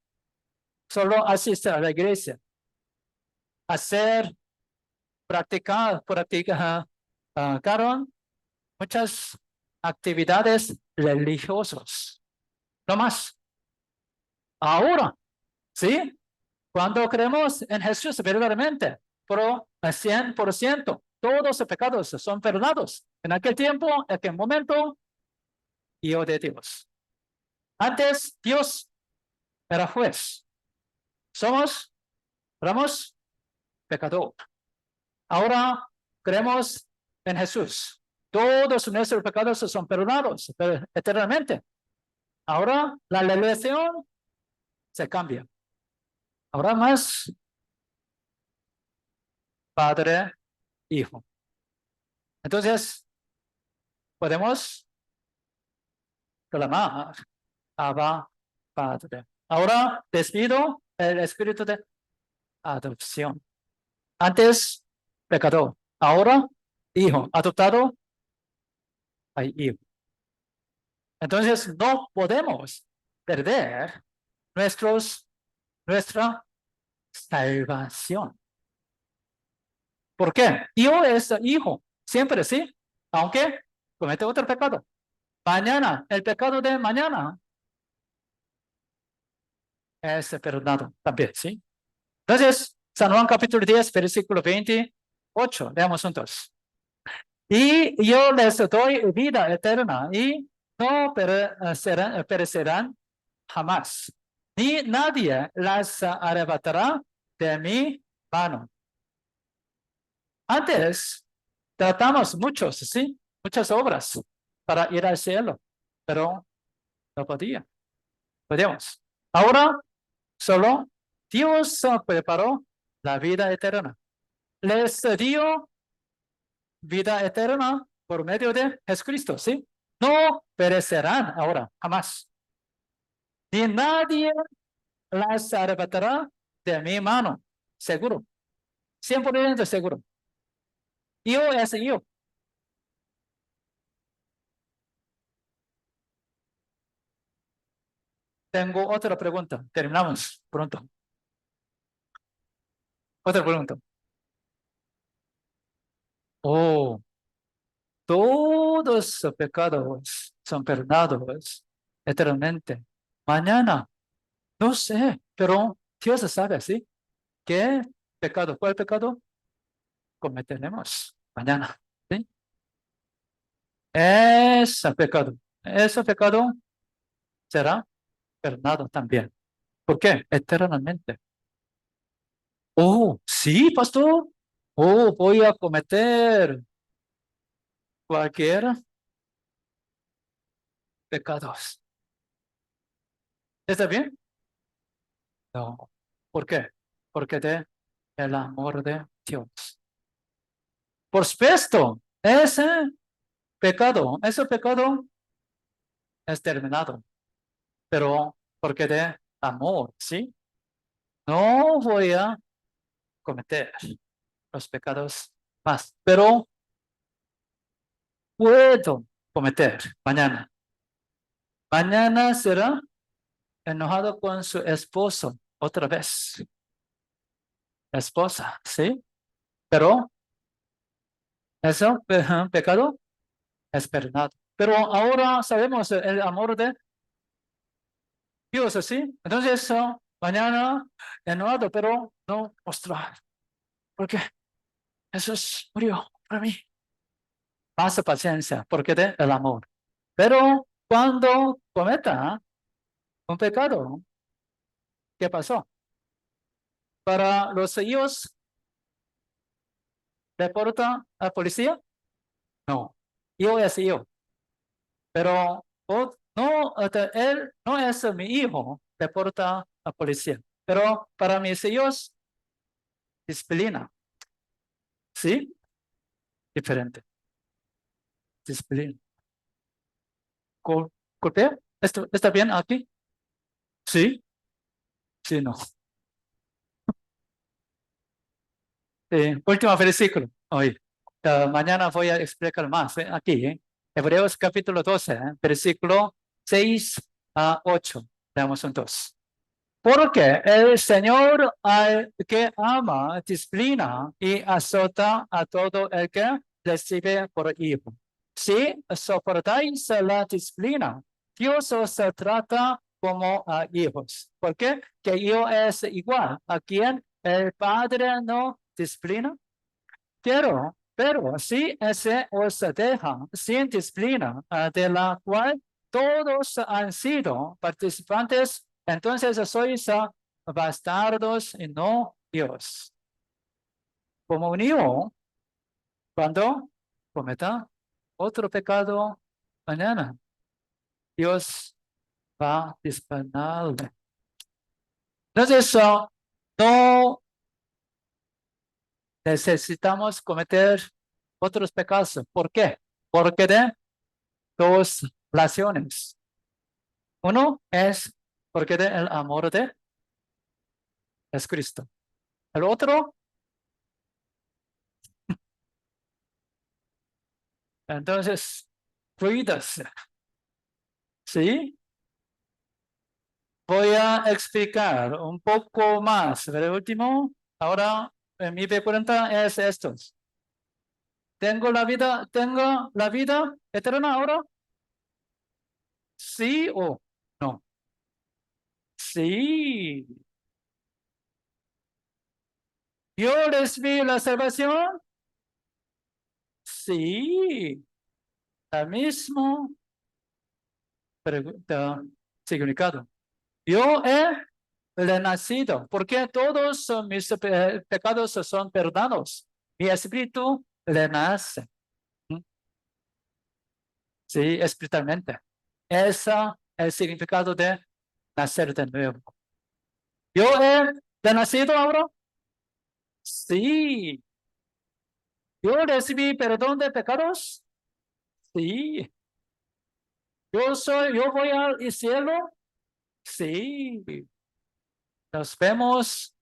Solo asistir a la iglesia. Hacer, practicaron muchas actividades religiosas. No más. Ahora, ¿sí? Cuando creemos en Jesús verdaderamente, pero al 100%, todos los pecados son perdonados. En aquel tiempo, en aquel momento, hijo de Dios. Antes, Dios era juez. Éramos pecador. Ahora creemos en Jesús. Todos nuestros pecados son perdonados eternamente. Ahora la relación se cambia. Ahora más padre, hijo. Entonces, podemos clamar, Abba, Padre. Ahora despido el espíritu de adopción. Antes, pecador. Ahora, hijo. Adoptado, hay hijo. Entonces, no podemos perder nuestra salvación. ¿Por qué? Hijo es hijo. Siempre sí. Aunque comete otro pecado. Mañana, el pecado de mañana es perdonado también, ¿sí? Entonces, San Juan capítulo 10, versículo 28, veamos juntos. Y yo les doy vida eterna y no perecerán jamás, ni nadie las arrebatará de mi mano. Antes tratamos ¿sí? Muchas obras para ir al cielo, pero no podíamos. Ahora solo Dios preparó la vida eterna. Les dio vida eterna por medio de Jesucristo, ¿sí? No perecerán ahora, jamás. Ni nadie las arrebatará de mi mano, seguro. 100% seguro. Yo es yo. Tengo otra pregunta. Terminamos pronto. Otra pregunta. Oh, todos los pecados son perdonados eternamente. Mañana, no sé, pero Dios sabe, ¿sí? ¿Qué pecado? ¿Cuál pecado cometeremos mañana? ¿Sí? Ese pecado será perdonado también. ¿Por qué? Eternamente. Oh, sí, pastor. Oh, voy a cometer cualquier pecados. ¿Está bien? No. ¿Por qué? Porque de el amor de Dios. Por supuesto, ese pecado es terminado, pero porque de amor, ¿sí? No voy a cometer los pecados más, pero puedo cometer mañana. Mañana será enojado con su esposo otra vez. Esposa, ¿sí? Pero eso, pecado, es perdonado. Pero ahora sabemos el amor de Dios, ¿sí? Entonces, mañana enojado, pero no mostrar. Porque Jesús murió para mí. Más paciencia, porque de el amor. Pero cuando cometa un pecado, ¿qué pasó? Para los hijos, ¿reporta a policía? No. Yo es yo. Pero no, él no es mi hijo, reporta a policía. Pero para mis hijos, disciplina. ¿Sí? Diferente. Disciplina. ¿Golpea? ¿Está bien aquí? Sí, sí, no. Último versículo. Hoy. Mañana voy a explicar más aquí. Hebreos capítulo 12, versículo 6 a 8. Leamos juntos. Porque el Señor al que ama disciplina y azota a todo el que recibe por hijo. Si soportáis la disciplina, Dios os trata como a hijos. ¿Por qué? Que hijo es igual a quien el Padre no disciplina. Pero si ese os deja sin disciplina, de la cual todos han sido participantes, entonces sois bastardos y no Dios. Como un hijo, cuando cometa otro pecado mañana, Dios va a disciplinarle. Entonces, no necesitamos cometer otros pecados. ¿Por qué? Porque de dos razones. Uno es porque de el amor de es Cristo. El otro, entonces, cuídase. ¿Sí? Voy a explicar un poco más. El último, ahora, mi pregunta es esto. ¿Tengo la vida eterna ahora? ¿Sí o no? Sí. ¿Yo recibí la salvación? Sí. El mismo pregunta, significado. Yo he renacido, porque todos mis pecados son perdonados. Mi espíritu renace. Sí, espiritualmente. Ese es el significado de nacer de nuevo. ¿Yo he renacido ahora? Sí. ¿Yo recibí perdón de pecados? Sí. ¿Yo voy al cielo? Sí. Nos vemos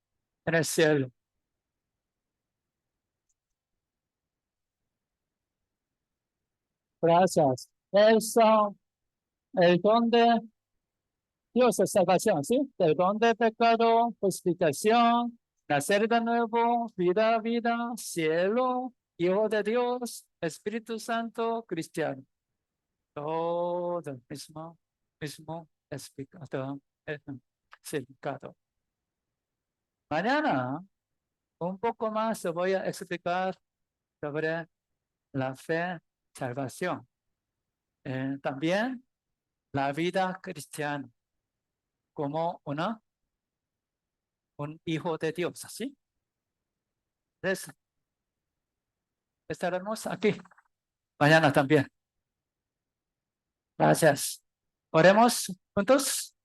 en el cielo. Gracias. Eso, el don de Dios es salvación, ¿sí? Perdón de pecado, justificación, nacer de nuevo, vida, cielo, Hijo de Dios, Espíritu Santo, cristiano. Todo el mismo explicado, significado. Mañana, un poco más, te voy a explicar sobre la fe, salvación. También la vida cristiana como un hijo de Dios, ¿así? Entonces, estaremos aquí mañana también. Gracias. Oremos juntos.